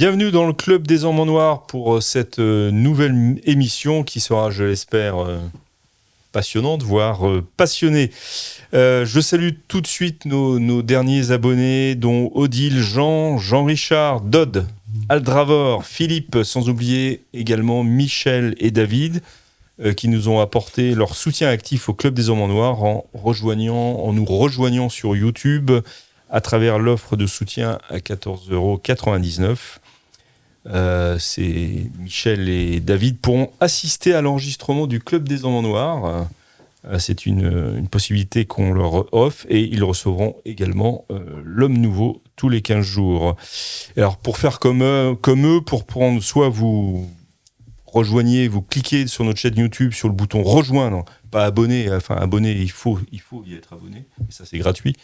Bienvenue dans le Club des Hommes en Noir pour cette nouvelle émission qui sera, je l'espère, passionnante, voire passionnée. Je salue tout de suite nos derniers abonnés, dont Odile, Jean-Richard, Dodd, Aldravor, Philippe, sans oublier également Michel et David, qui nous ont apporté leur soutien actif au Club des Hommes en Noir en nous rejoignant sur YouTube à travers l'offre de soutien à 14,99 €. C'est Michel et David pourront assister à l'enregistrement du Club des Hommes en Noir. C'est une possibilité qu'on leur offre et ils recevront également l'homme nouveau tous les 15 jours. Alors pour faire comme eux, pour prendre, soit vous rejoignez, vous cliquez sur notre chaîne YouTube sur le bouton rejoindre, pas abonner, enfin abonner, il faut y être abonné, et ça c'est gratuit.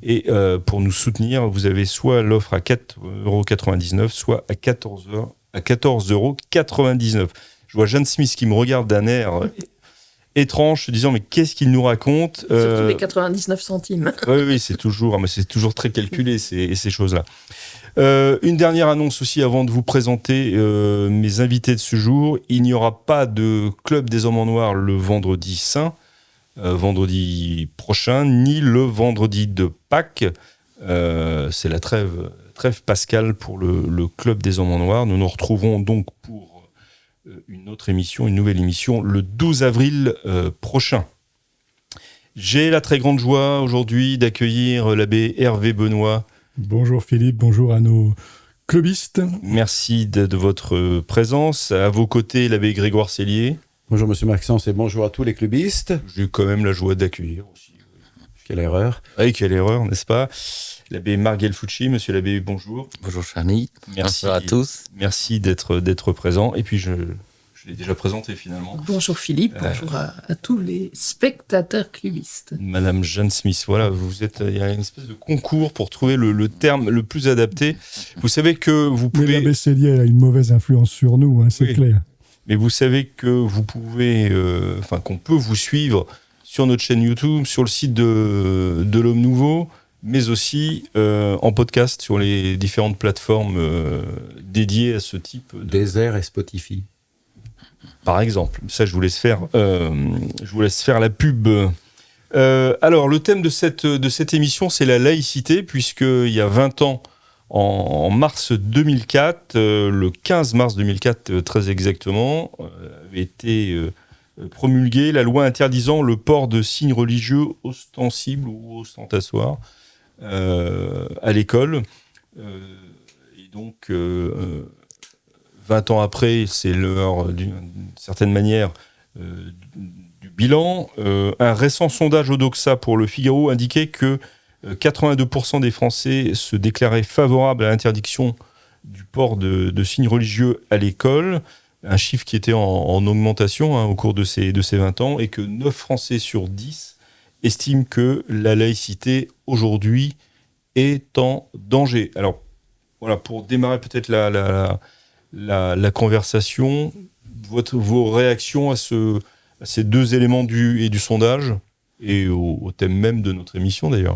Et pour nous soutenir, vous avez soit l'offre à 4,99 €, soit à 14,99 €. Je vois Jeanne Smith qui me regarde d'un air étrange, se disant mais qu'est-ce qu'il nous raconte, surtout les 99 centimes. Oui, c'est toujours très calculé ces choses-là. Une dernière annonce aussi avant de vous présenter mes invités de ce jour. Il n'y aura pas de Club des Hommes en Noir le vendredi saint, vendredi prochain, ni le vendredi de Pâques. C'est la trêve pascale pour le Club des Hommes en Noir. Nous nous retrouverons donc pour une nouvelle émission, le 12 avril prochain. J'ai la très grande joie aujourd'hui d'accueillir l'abbé Hervé Benoît. Bonjour Philippe, bonjour à nos clubistes. Merci de votre présence. À vos côtés, l'abbé Grégoire Cellier. Bonjour Monsieur Maxence et bonjour à tous les clubistes. J'ai quand même la joie d'accueillir aussi. Quelle erreur. Oui, quelle erreur, n'est-ce pas? L'abbé Marc Gelfucci. Monsieur l'abbé, bonjour. Bonjour Charny. Merci bonjour à tous. Merci d'être présent. Et puis je l'ai déjà présenté finalement. Bonjour Philippe, bonjour à tous les spectateurs clubistes. Madame Jeanne Smith, voilà, il y a une espèce de concours pour trouver le terme le plus adapté. Vous savez que vous pouvez... Mais l'abbé Cellier a une mauvaise influence sur nous, c'est oui. clair. Mais vous savez que vous pouvez, qu'on peut vous suivre sur notre chaîne YouTube, sur le site de l'Homme Nouveau, mais aussi en podcast sur les différentes plateformes dédiées à ce type de... Deezer et Spotify. Par exemple, ça je vous laisse faire la pub. Alors le thème de cette émission, c'est la laïcité, puisqu'il y a 20 ans, en mars 2004, le 15 mars 2004 très exactement, avait été promulguée la loi interdisant le port de signes religieux ostensibles ou ostentatoires à l'école. Et donc 20 ans après, c'est l'heure, d'une certaine manière, du bilan. Un récent sondage Odoxa pour le Figaro indiquait que 82% des Français se déclaraient favorables à l'interdiction du port de signes religieux à l'école, un chiffre qui était en augmentation au cours de ces 20 ans, et que 9 Français sur 10 estiment que la laïcité, aujourd'hui, est en danger. Alors, voilà, pour démarrer peut-être la conversation, vos réactions à ces deux éléments du sondage et au thème même de notre émission d'ailleurs.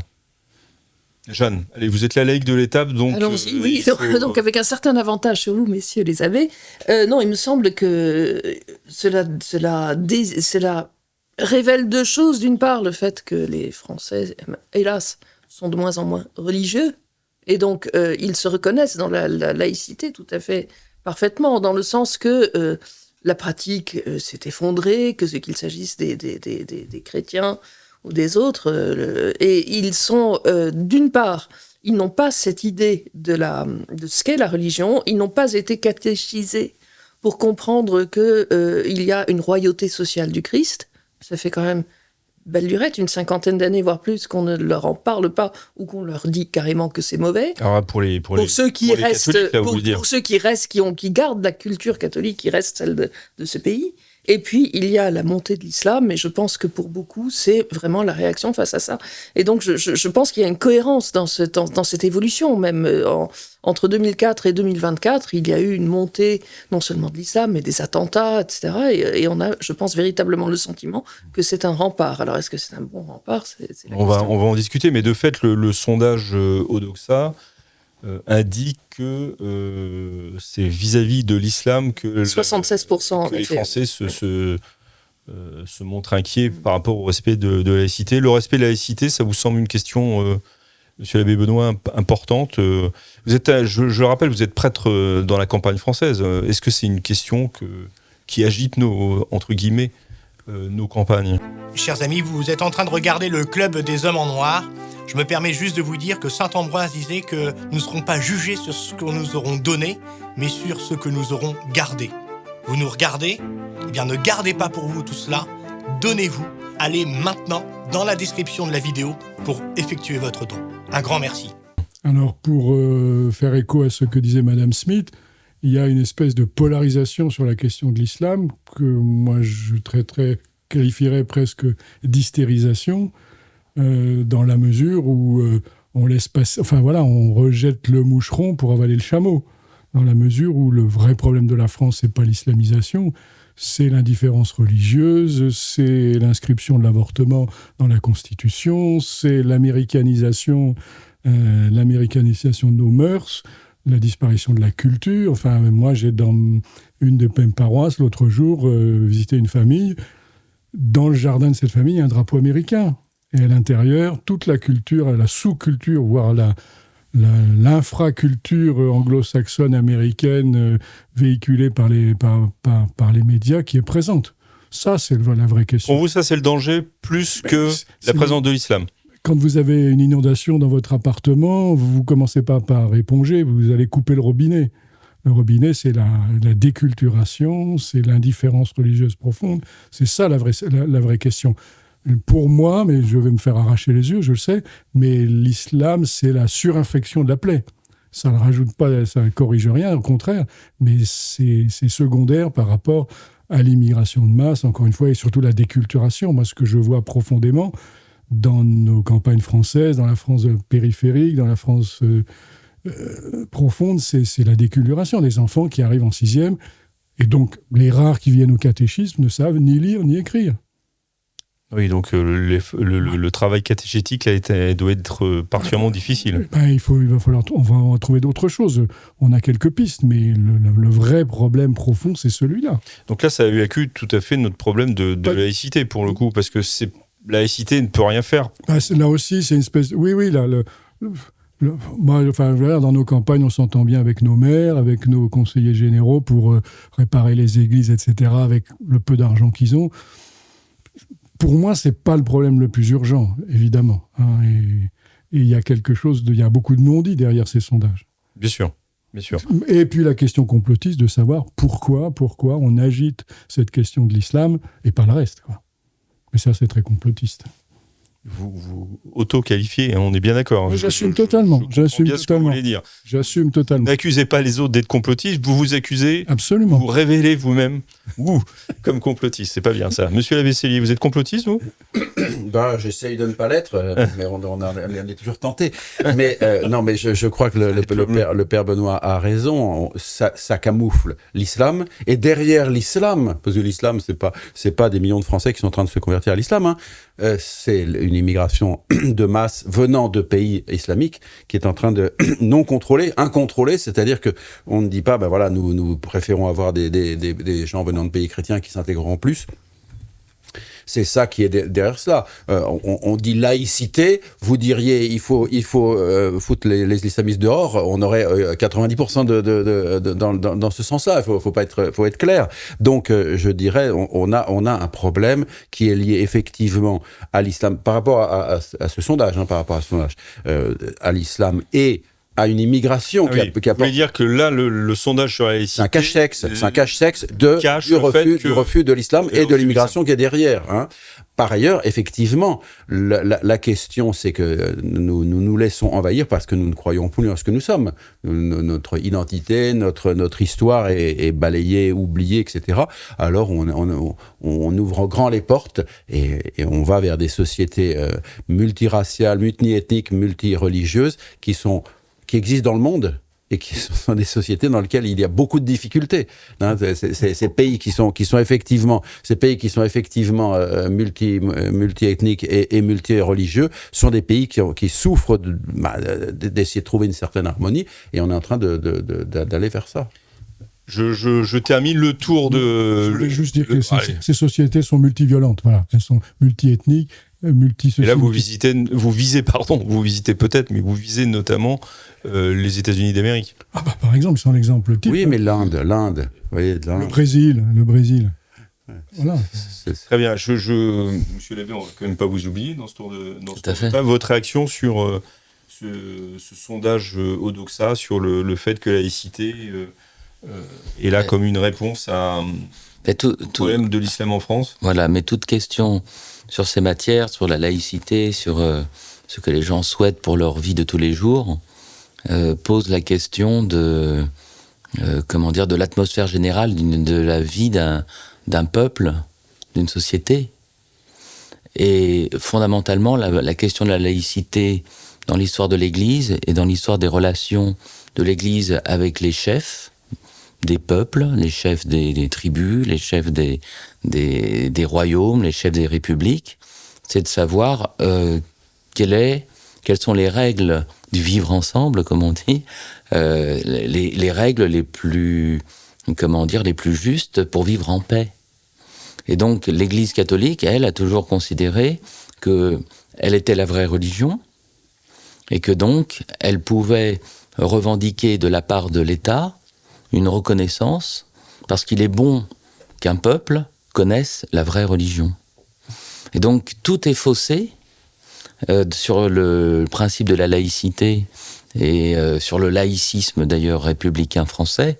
Jeanne, allez, vous êtes la laïque de l'étape, donc... Allons-y, oui, donc avec un certain avantage sur vous, messieurs les abbés. Non, il me semble que cela révèle deux choses. D'une part, le fait que les Français, hélas, sont de moins en moins religieux, et donc ils se reconnaissent dans la laïcité tout à fait parfaitement, dans le sens que la pratique s'est effondrée, qu'il s'agisse des chrétiens ou des autres, et ils sont, d'une part, ils n'ont pas cette idée de ce qu'est la religion, ils n'ont pas été catéchisés pour comprendre qu'il y a une royauté sociale du Christ. Ça fait quand même belle lurette, une 50aine d'années, voire plus, qu'on ne leur en parle pas ou qu'on leur dit carrément que c'est mauvais. Alors pour ceux qui restent, qui gardent la culture catholique, qui reste celle de ce pays. Et puis, il y a la montée de l'islam, et je pense que pour beaucoup, c'est vraiment la réaction face à ça. Et donc, je pense qu'il y a une cohérence dans cette évolution, même entre 2004 et 2024, il y a eu une montée non seulement de l'islam, mais des attentats, etc. Et on a, je pense, véritablement le sentiment que c'est un rempart. Alors, est-ce que c'est un bon rempart ? C'est la question. On va en discuter, mais de fait, le sondage Odoxa indique que c'est vis-à-vis de l'islam que 76% en que les effet. Français se montrent inquiets par rapport au respect de la laïcité. Le respect de la laïcité, ça vous semble une question, Monsieur l'abbé Benoît, importante. Vous êtes, je le rappelle, vous êtes prêtre dans la campagne française. Est-ce que c'est une question qui agite entre guillemets, nos campagnes? Chers amis, vous êtes en train de regarder le Club des Hommes en Noir. Je me permets juste de vous dire que saint Ambroise disait que nous ne serons pas jugés sur ce que nous aurons donné, mais sur ce que nous aurons gardé. Vous nous regardez? Eh bien, ne gardez pas pour vous tout cela. Donnez-vous. Allez maintenant dans la description de la vidéo pour effectuer votre don. Un grand merci. Alors, pour faire écho à ce que disait Madame Smith, il y a une espèce de polarisation sur la question de l'islam que moi je qualifierais presque d'hystérisation, dans la mesure où on laisse passer, on rejette le moucheron pour avaler le chameau, dans la mesure où le vrai problème de la France, c'est pas l'islamisation, c'est l'indifférence religieuse, c'est l'inscription de l'avortement dans la Constitution, c'est l'américanisation de nos mœurs, la disparition de la culture. Enfin, moi, j'ai dans une de mes paroisses, l'autre jour, visité une famille. Dans le jardin de cette famille, il y a un drapeau américain. Et à l'intérieur, toute la culture, la sous-culture, voire l'infraculture anglo-saxonne américaine véhiculée par les médias qui est présente. Ça, c'est la vraie question. Pour vous, ça, c'est le danger plus que la présence de l'islam. Quand vous avez une inondation dans votre appartement, vous ne commencez pas par éponger, vous allez couper le robinet. Le robinet, c'est la déculturation, c'est l'indifférence religieuse profonde. C'est ça la vraie question. Pour moi, mais je vais me faire arracher les yeux, je le sais, mais l'islam, c'est la surinfection de la plaie. Ça ne rajoute pas, ça ne corrige rien, au contraire, mais c'est secondaire par rapport à l'immigration de masse, encore une fois, et surtout la déculturation. Moi, ce que je vois profondément dans nos campagnes françaises, dans la France périphérique, dans la France profonde, c'est la déculturation des enfants qui arrivent en 6e, et donc les rares qui viennent au catéchisme ne savent ni lire ni écrire. Oui, donc le travail catéchétique là, doit être particulièrement difficile. On va trouver d'autres choses. On a quelques pistes, mais le vrai problème profond, c'est celui-là. Donc là, ça évacue tout à fait notre problème de laïcité, pour le coup, parce que la laïcité ne peut rien faire. Là aussi, c'est une espèce... Oui, là, dans nos campagnes, on s'entend bien avec nos maires, avec nos conseillers généraux pour réparer les églises, etc., avec le peu d'argent qu'ils ont. Pour moi, c'est pas le problème le plus urgent, évidemment. Et il y a il y a beaucoup de non-dits derrière ces sondages. Bien sûr. Et puis la question complotiste de savoir pourquoi on agite cette question de l'islam et pas le reste, quoi. Mais ça, c'est très complotiste. Vous auto-qualifiez, on est bien d'accord. Oui, j'assume totalement. Ce que vous voulez dire. J'assume totalement. N'accusez pas les autres d'être complotistes, vous vous accusez. Absolument. Vous révélez vous-même comme complotiste. C'est pas bien ça. Monsieur l'abbé Cellier, vous êtes complotiste, vous? J'essaye de ne pas l'être, mais on est toujours tenté. Mais non, mais je crois que le père Benoît a raison. Ça camoufle l'islam, et derrière l'islam, parce que l'islam, c'est pas des millions de Français qui sont en train de se convertir à l'islam, hein. C'est une immigration de masse venant de pays islamiques qui est en train de non contrôler, incontrôler, c'est-à-dire que on ne dit pas, nous préférons avoir des gens venant de pays chrétiens qui s'intégreront plus. C'est ça qui est derrière cela. On dit laïcité, vous diriez il faut foutre les islamistes dehors, on aurait 90% dans ce sens-là. Faut être clair. Donc je dirais on a un problème qui est lié effectivement à l'islam par rapport à ce sondage, à l'islam et à une immigration qui apporte... Vous voulez dire que là, le sondage sur la laïcité... C'est un cache-sexe du refus de l'islam et de l'immigration qui est derrière. Hein. Par ailleurs, effectivement, la question, c'est que nous laissons envahir parce que nous ne croyons plus en ce que nous sommes. Notre identité, notre histoire est balayée, oubliée, etc. Alors, on ouvre grand les portes et on va vers des sociétés multiraciales, multiethniques, multireligieuses qui existent dans le monde et qui sont des sociétés dans lesquelles il y a beaucoup de difficultés. Hein, ces pays qui sont effectivement multi-ethniques et multi-religieux sont des pays qui souffrent d'essayer de trouver une certaine harmonie, et on est en train d'aller vers ça. Je termine le tour de... Je voulais juste dire que ces sociétés sont multiviolentes, voilà. Elles sont multi-ethniques, et là, vous visez peut-être, mais vous visez notamment les États-Unis d'Amérique. Ah bah, par exemple, c'est un exemple type. Oui, mais l'Inde. Vous voyez, le Brésil. Ouais. Voilà. Très bien. Monsieur Labbé, on ne va quand même pas vous oublier dans ce tour de fait. Votre réaction sur ce sondage Odoxa, sur le fait que la laïcité est là comme une réponse à au problème de l'islam en France. Voilà, mais toute question sur ces matières, sur la laïcité, sur ce que les gens souhaitent pour leur vie de tous les jours, pose la question de l'atmosphère générale de la vie d'un peuple, d'une société. Et fondamentalement, la question de la laïcité dans l'histoire de l'Église et dans l'histoire des relations de l'Église avec les chefs des peuples, les chefs des tribus, les chefs des royaumes, les chefs des républiques, c'est de savoir quelles sont les règles du vivre ensemble, comme on dit, les règles les plus justes pour vivre en paix. Et donc l'Église catholique, elle, a toujours considéré qu'elle était la vraie religion et que donc elle pouvait revendiquer de la part de l'État une reconnaissance, parce qu'il est bon qu'un peuple connaisse la vraie religion. Et donc tout est faussé sur le principe de la laïcité et sur le laïcisme d'ailleurs républicain français,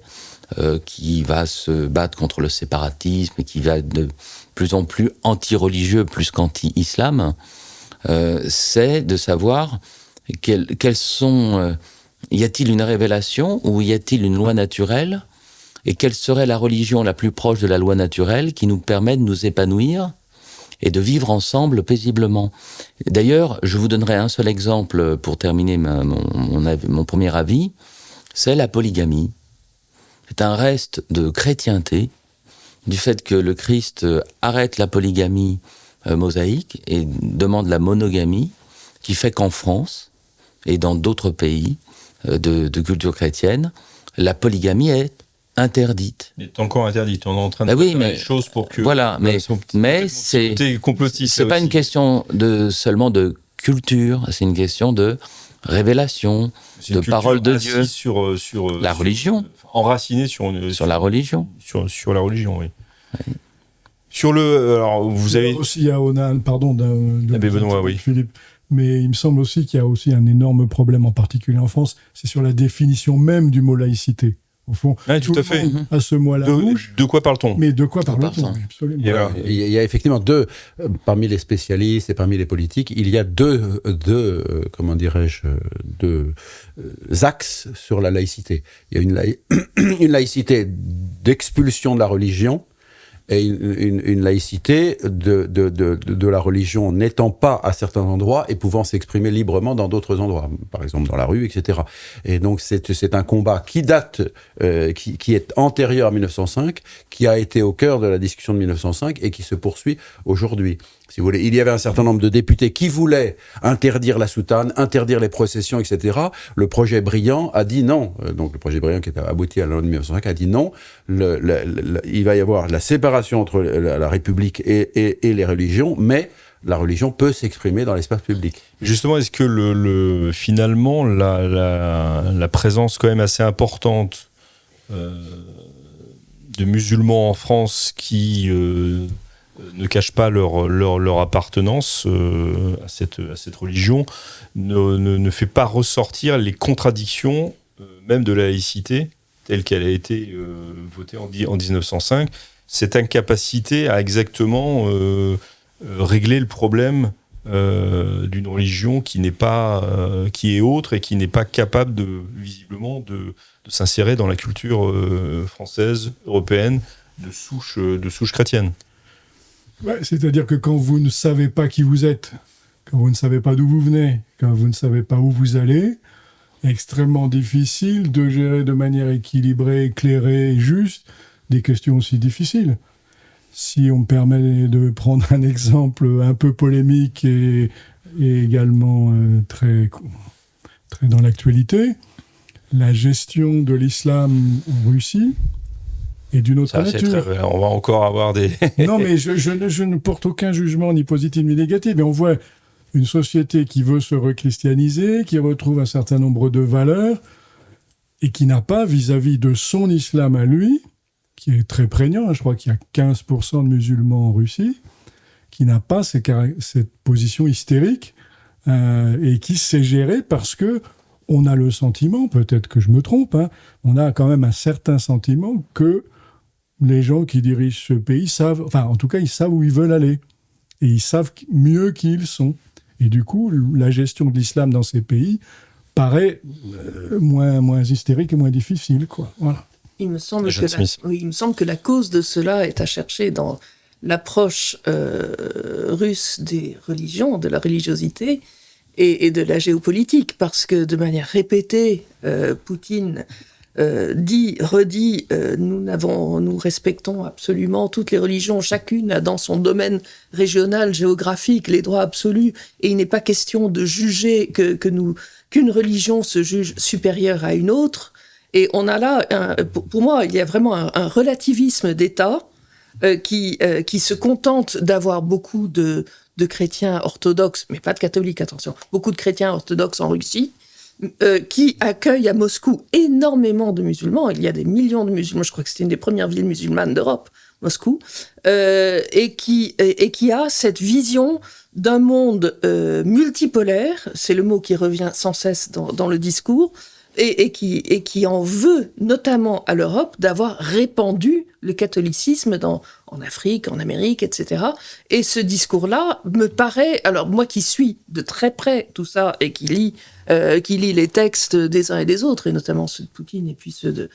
qui va se battre contre le séparatisme et qui va de plus en plus anti-religieux plus qu'anti-islam, c'est de savoir quels sont... y a-t-il une révélation ou y a-t-il une loi naturelle? Et quelle serait la religion la plus proche de la loi naturelle qui nous permet de nous épanouir et de vivre ensemble paisiblement? D'ailleurs, je vous donnerai un seul exemple pour terminer mon premier avis, c'est la polygamie. C'est un reste de chrétienté, du fait que le Christ arrête la polygamie mosaïque et demande la monogamie, qui fait qu'en France et dans d'autres pays de culture chrétienne, la polygamie est interdite. Elle est encore interdite. On est en train de faire les choses pour que... Voilà, mais c'est pas une question seulement de culture, c'est une question de révélation, de parole de Dieu. Sur la religion. Enracinée sur la religion. Sur la religion, oui. Oui. Alors, vous avez... Aussi, il y a Onan, pardon, Benoît, oui. Philippe, mais il me semble aussi qu'il y a aussi un énorme problème, en particulier en France, c'est sur la définition même du mot laïcité. Au fond, tout à fait. À ce mot à la bouche. De quoi parle-t-on? Mais de quoi parle-t-on? Absolument. Il y a effectivement parmi les spécialistes et parmi les politiques, il y a deux axes sur la laïcité. Il y a une laïcité d'expulsion de la religion, et une laïcité de la religion n'étant pas à certains endroits et pouvant s'exprimer librement dans d'autres endroits, par exemple dans la rue, etc. Et donc c'est un combat qui date, qui est antérieur à 1905, qui a été au cœur de la discussion de 1905 et qui se poursuit aujourd'hui. Si vous voulez, il y avait un certain nombre de députés qui voulaient interdire la soutane, interdire les processions, etc. Le projet Briand a dit non. Donc le projet Briand qui est abouti à la loi de 1905 a dit non. Il va y avoir la séparation entre la République et les religions, mais la religion peut s'exprimer dans l'espace public. Justement, est-ce que finalement la présence quand même assez importante de musulmans en France qui ne cachent pas leur appartenance à cette religion, ne fait pas ressortir les contradictions même de la laïcité telle qu'elle a été votée en 1905, cette incapacité à exactement régler le problème d'une religion qui est autre et qui n'est pas capable visiblement de s'insérer dans la culture française, européenne, de souche chrétienne. Ouais, c'est-à-dire que quand vous ne savez pas qui vous êtes, quand vous ne savez pas d'où vous venez, quand vous ne savez pas où vous allez, extrêmement difficile de gérer de manière équilibrée, éclairée et juste des questions aussi difficiles. Si on me permet de prendre un exemple un peu polémique et également très dans l'actualité, la gestion de l'islam en Russie est d'une autre nature. On va encore avoir des... Non, mais je ne porte aucun jugement ni positif ni négatif, mais on voit une société qui veut se rechristianiser, qui retrouve un certain nombre de valeurs et qui n'a pas, vis-à-vis de son islam à lui, qui est très prégnant, je crois qu'il y a 15% de musulmans en Russie, qui n'a pas cette position hystérique et qui sait gérer parce que on a le sentiment, peut-être que je me trompe, on a quand même un certain sentiment que les gens qui dirigent ce pays savent, enfin en tout cas ils savent où ils veulent aller et ils savent mieux qui ils sont. Et du coup, la gestion de l'islam dans ces pays paraît moins hystérique et moins difficile, quoi. Voilà. Il me semble que la cause de cela est à chercher dans l'approche russe des religions, de la religiosité et de la géopolitique, parce que de manière répétée, Poutine redit, nous respectons absolument toutes les religions, chacune a dans son domaine régional, géographique, les droits absolus, et il n'est pas question de juger qu'une religion se juge supérieure à une autre. Et on a là, pour moi, il y a vraiment un relativisme d'État qui se contente d'avoir beaucoup de chrétiens orthodoxes, mais pas de catholiques, attention, beaucoup de chrétiens orthodoxes en Russie, qui accueillent à Moscou énormément de musulmans. Il y a des millions de musulmans, je crois que c'était une des premières villes musulmanes d'Europe, Moscou, et qui a cette vision d'un monde multipolaire, c'est le mot qui revient sans cesse dans le discours, et qui en veut notamment à l'Europe d'avoir répandu le catholicisme en Afrique, en Amérique, etc. Et ce discours-là me paraît, alors moi qui suis de très près tout ça et qui lit les textes des uns et des autres, et notamment ceux de Poutine et puis ceux de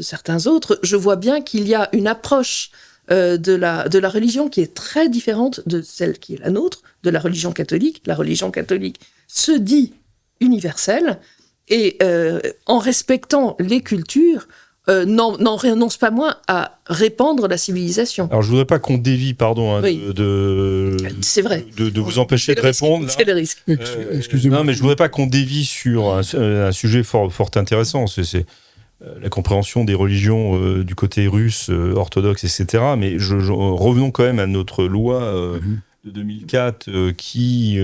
certains autres, je vois bien qu'il y a une approche de la religion qui est très différente de celle qui est la nôtre, de la religion catholique. La religion catholique se dit universelle, et en respectant les cultures, n'en renonce pas moins à répandre la civilisation. Alors, je voudrais pas qu'on dévie, pardon, oui. C'est vrai. de vous empêcher de répondre. C'est le risque. Excusez-moi. Non, mais je voudrais pas qu'on dévie sur un sujet fort intéressant. C'est la compréhension des religions du côté russe, orthodoxe, etc. Mais revenons quand même à notre loi de 2004 qui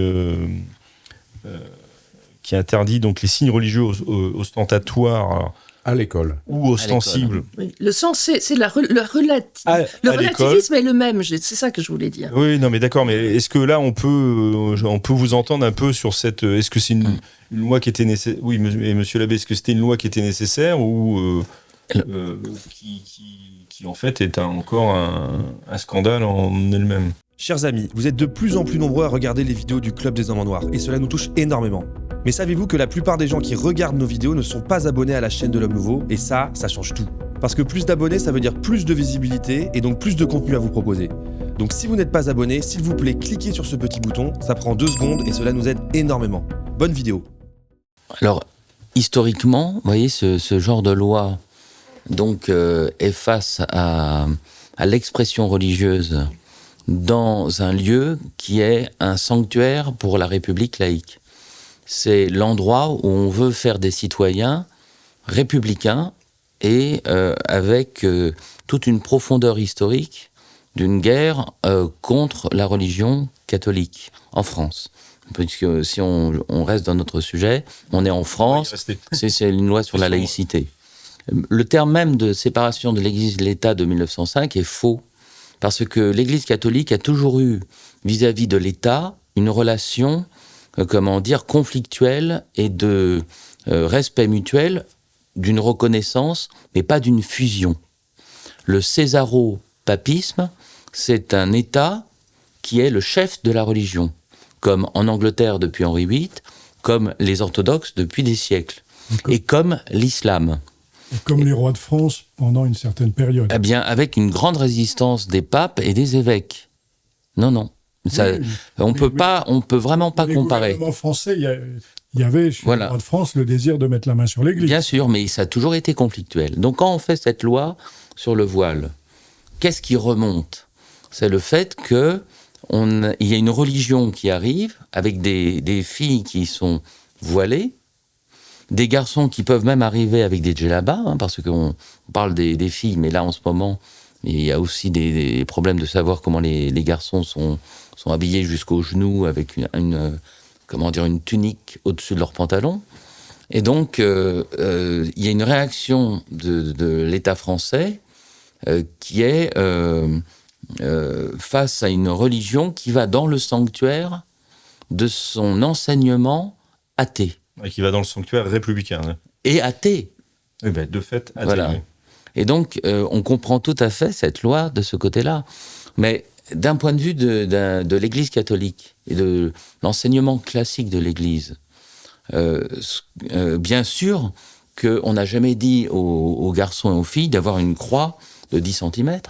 interdit donc les signes religieux ostentatoires à l'école ou ostensibles. Oui. Le sens, c'est le relativisme est le même. C'est ça que je voulais dire. Oui, non, mais d'accord. Mais est-ce que là, on peut vous entendre un peu sur cette. Est-ce que c'est une loi qui était nécessaire? Oui, monsieur l'abbé, est-ce que c'était une loi qui était nécessaire ou qui en fait est encore un scandale en elle-même? Chers amis, vous êtes de plus en plus nombreux à regarder les vidéos du Club des Hommes en Noir, et cela nous touche énormément. Mais savez-vous que la plupart des gens qui regardent nos vidéos ne sont pas abonnés à la chaîne de l'Homme Nouveau, et ça change tout. Parce que plus d'abonnés, ça veut dire plus de visibilité, et donc plus de contenu à vous proposer. Donc si vous n'êtes pas abonné, s'il vous plaît, cliquez sur ce petit bouton, ça prend 2 secondes, et cela nous aide énormément. Bonne vidéo. Alors, historiquement, vous voyez, ce genre de loi donc, est face à l'expression religieuse dans un lieu qui est un sanctuaire pour la République laïque. C'est l'endroit où on veut faire des citoyens républicains et avec toute une profondeur historique d'une guerre contre la religion catholique en France. Puisque si on reste dans notre sujet, on est en France, c'est une loi sur la laïcité. Le terme même de séparation de l'Église et de l'État de 1905 est faux. Parce que l'Église catholique a toujours eu, vis-à-vis de l'État, une relation, conflictuelle et de respect mutuel, d'une reconnaissance, mais pas d'une fusion. Le césaro-papisme, c'est un État qui est le chef de la religion, comme en Angleterre depuis Henri VIII, comme les orthodoxes depuis des siècles, et comme l'islam. Et comme les rois de France pendant une certaine période. Eh bien, avec une grande résistance des papes et des évêques. Non. Ça, Oui, on peut vraiment pas les comparer. gouvernements français, il y avait chez Voilà. le roi de France le désir de mettre la main sur l'Église. Bien sûr, mais ça a toujours été conflictuel. Donc quand on fait cette loi sur le voile, qu'est-ce qui remonte? C'est le fait que il y a une religion qui arrive avec des filles qui sont voilées, des garçons qui peuvent même arriver avec des djellabas, hein, parce qu'on parle des filles, mais là en ce moment, il y a aussi des problèmes de savoir comment les garçons sont habillés jusqu'aux genoux avec une tunique au-dessus de leurs pantalons. Et donc, il y a une réaction de l'État français qui est face à une religion qui va dans le sanctuaire de son enseignement athée. Et qui va dans le sanctuaire républicain. Hein. Et athée. Eh ben, de fait, athée, Voilà. oui. Et donc, on comprend tout à fait cette loi de ce côté-là. Mais d'un point de vue de l'Église catholique et de l'enseignement classique de l'Église, bien sûr qu'on n'a jamais dit aux garçons et aux filles d'avoir une croix de 10 cm.